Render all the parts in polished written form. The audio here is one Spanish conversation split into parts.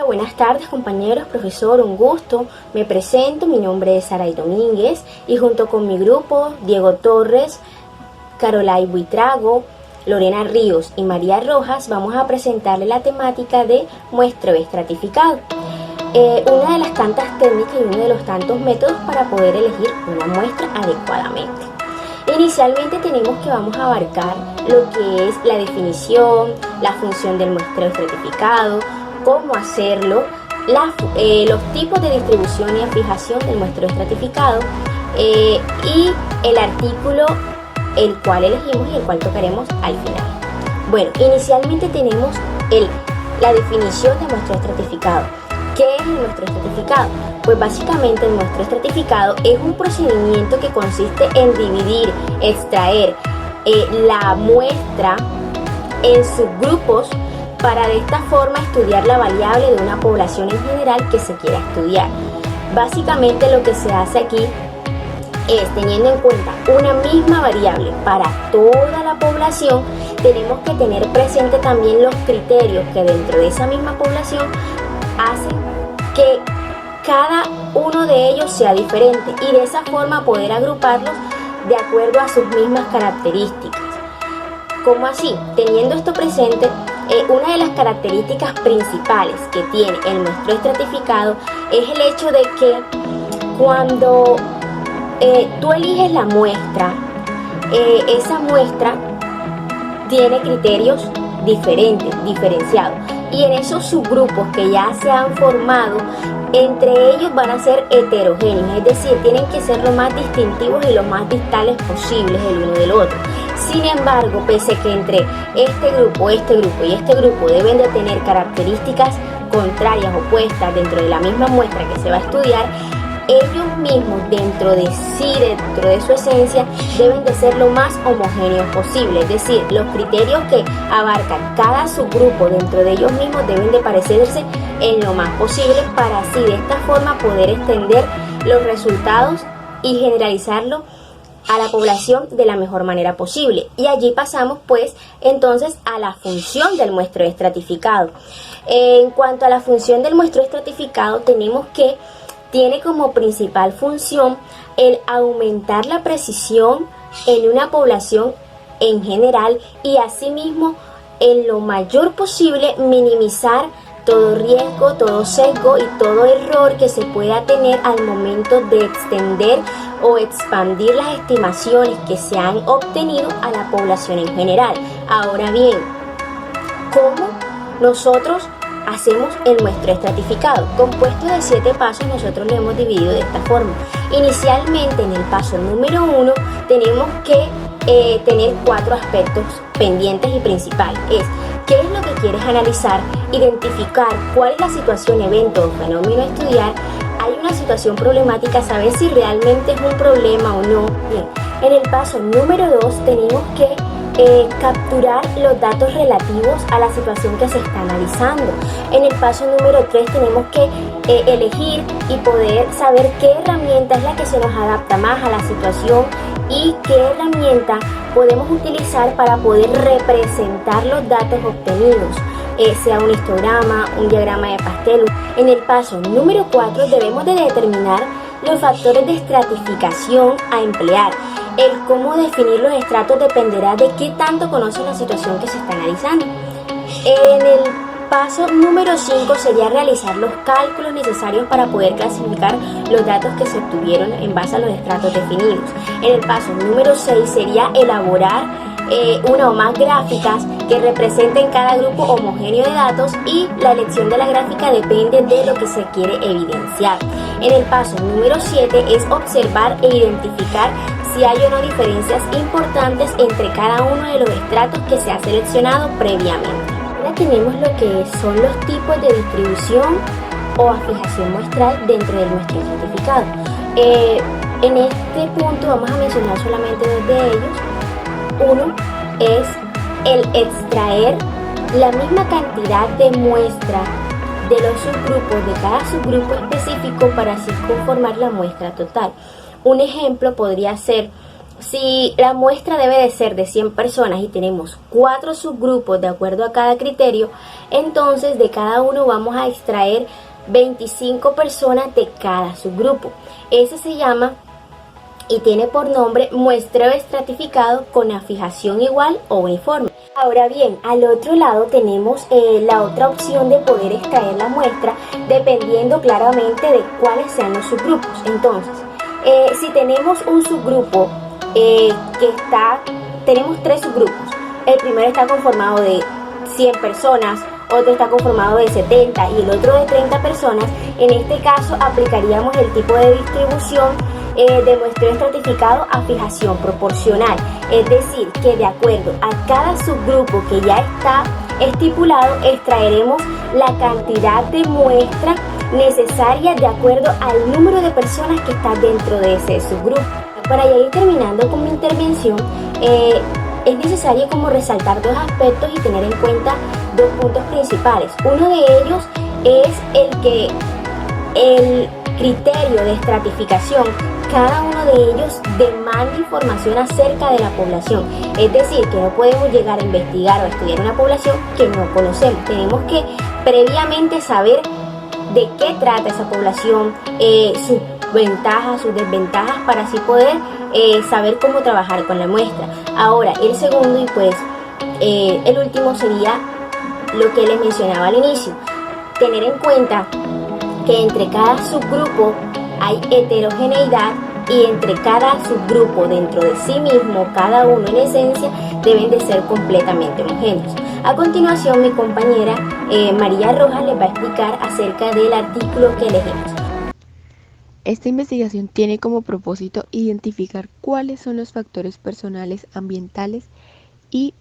buenas tardes compañeros, profesor, un gusto. Me presento, mi nombre es Saray Domínguez y junto con mi grupo, Diego Torres, Carolay Buitrago, Lorena Ríos y María Rojas, vamos a presentarle la temática de muestreo estratificado. Una de las tantas técnicas y uno de los tantos métodos para poder elegir una muestra adecuadamente. Inicialmente tenemos que vamos a abarcar lo que es la definición, la función del muestreo estratificado, cómo hacerlo, los tipos de distribución y fijación del muestreo estratificado y el artículo el cual elegimos y el cual tocaremos al final. Bueno, inicialmente tenemos la definición de muestreo estratificado. ¿Qué es el muestreo estratificado? Pues básicamente el muestreo estratificado es un procedimiento que consiste en dividir, extraer la muestra en subgrupos para de esta forma estudiar la variable de una población en general que se quiera estudiar. Básicamente lo que se hace aquí es, teniendo en cuenta una misma variable para toda la población, tenemos que tener presente también los criterios que dentro de esa misma población hacen que cada uno de ellos sea diferente y de esa forma poder agruparlos de acuerdo a sus mismas características. ¿Cómo así? Teniendo esto presente, una de las características principales que tiene el muestreo estratificado es el hecho de que cuando tú eliges la muestra, esa muestra tiene criterios diferenciados, y en esos subgrupos que ya se han formado, entre ellos van a ser heterogéneos, es decir, tienen que ser lo más distintivos y lo más distales posibles el uno del otro. Sin embargo, pese a que entre este grupo y este grupo deben de tener características contrarias, opuestas dentro de la misma muestra que se va a estudiar, ellos mismos dentro de sí, dentro de su esencia, deben de ser lo más homogéneos posible. Es decir, los criterios que abarcan cada subgrupo dentro de ellos mismos deben de parecerse en lo más posible para así de esta forma poder extender los resultados y generalizarlo a la población de la mejor manera posible. Y allí pasamos pues entonces a la función del muestreo estratificado. En cuanto a la función del muestreo estratificado, tenemos que tiene como principal función el aumentar la precisión en una población en general y asimismo en lo mayor posible minimizar todo riesgo, todo sesgo y todo error que se pueda tener al momento de extender o expandir las estimaciones que se han obtenido a la población en general. Ahora bien, ¿cómo nosotros hacemos el muestreo estratificado? Compuesto de 7 pasos, nosotros lo hemos dividido de esta forma. Inicialmente, en el paso número 1, tenemos que tener 4 aspectos pendientes y principales. Es qué es lo que quieres analizar, identificar cuál es la situación, evento o fenómeno a estudiar. Hay una situación problemática, saber si realmente es un problema o no. Bien, en el paso número 2 tenemos que capturar los datos relativos a la situación que se está analizando. En el paso número 3 tenemos que elegir y poder saber qué herramienta es la que se nos adapta más a la situación y qué herramienta podemos utilizar para poder representar los datos obtenidos, sea un histograma, un diagrama de pastel. En el paso número 4 debemos de determinar los factores de estratificación a emplear. El cómo definir los estratos dependerá de qué tanto conocen la situación que se está analizando. En el paso número 5 sería realizar los cálculos necesarios para poder clasificar los datos que se obtuvieron en base a los estratos definidos. En el paso número 6 sería elaborar una o más gráficas que representen cada grupo homogéneo de datos, y la elección de la gráfica depende de lo que se quiere evidenciar. En el paso número 7 es observar e identificar si hay o no diferencias importantes entre cada uno de los estratos que se ha seleccionado previamente. Ahora tenemos lo que son los tipos de distribución o fijación muestral dentro del muestreo estratificado. En este punto vamos a mencionar solamente 2 de ellos. Uno es el extraer la misma cantidad de muestra de los subgrupos de cada subgrupo específico para así conformar la muestra total. Un ejemplo podría ser Si la muestra debe de ser de 100 personas y tenemos 4 subgrupos de acuerdo a cada criterio, entonces de cada uno vamos a extraer 25 personas de cada subgrupo. Ese se llama y tiene por nombre muestreo estratificado con la fijación igual o uniforme. Ahora bien, al otro lado tenemos la otra opción de poder extraer la muestra dependiendo claramente de cuáles sean los subgrupos. Entonces, si tenemos un subgrupo tenemos 3 subgrupos. El primero está conformado de 100 personas, otro está conformado de 70 y el otro de 30 personas. En este caso aplicaríamos el tipo de distribución de muestreo estratificado a fijación proporcional, es decir, que de acuerdo a cada subgrupo que ya está estipulado, extraeremos la cantidad de muestra necesaria de acuerdo al número de personas que está dentro de ese subgrupo. Para ya ir terminando con mi intervención, es necesario como resaltar 2 aspectos y tener en cuenta 2 puntos principales. Uno de ellos es el criterio de estratificación, cada uno de ellos demanda información acerca de la población. Es decir, que no podemos llegar a investigar o a estudiar una población que no conocemos. Tenemos que previamente saber de qué trata esa población, sus ventajas, sus desventajas, para así poder saber cómo trabajar con la muestra. Ahora, el segundo y pues el último sería lo que les mencionaba al inicio. Tener en cuenta que entre cada subgrupo hay heterogeneidad y entre cada subgrupo dentro de sí mismo, cada uno en esencia, deben de ser completamente homogéneos. A continuación, mi compañera María Rojas les va a explicar acerca del artículo que elegimos. Esta investigación tiene como propósito identificar cuáles son los factores personales, ambientales y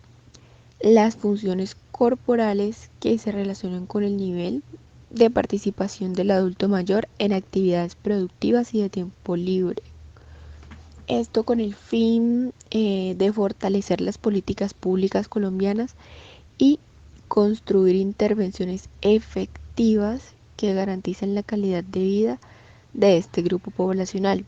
las funciones corporales que se relacionan con el nivel de participación del adulto mayor en actividades productivas y de tiempo libre. Esto con el fin de fortalecer las políticas públicas colombianas y construir intervenciones efectivas que garanticen la calidad de vida de este grupo poblacional.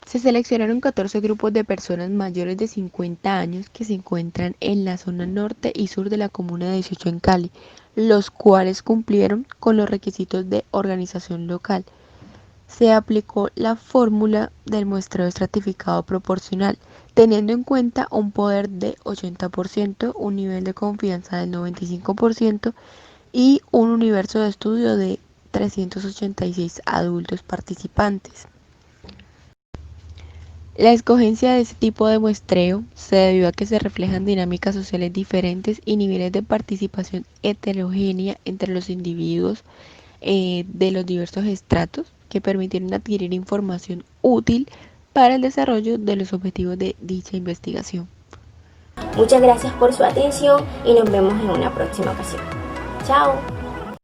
Se seleccionaron 14 grupos de personas mayores de 50 años que se encuentran en la zona norte y sur de la comuna de 18 en Cali, los cuales cumplieron con los requisitos de organización local. Se aplicó la fórmula del muestreo estratificado proporcional, teniendo en cuenta un poder de 80%, un nivel de confianza del 95% y un universo de estudio de 386 adultos participantes. La escogencia de este tipo de muestreo se debió a que se reflejan dinámicas sociales diferentes y niveles de participación heterogénea entre los individuos de los diversos estratos que permitieron adquirir información útil para el desarrollo de los objetivos de dicha investigación. Muchas gracias por su atención y nos vemos en una próxima ocasión. Chao.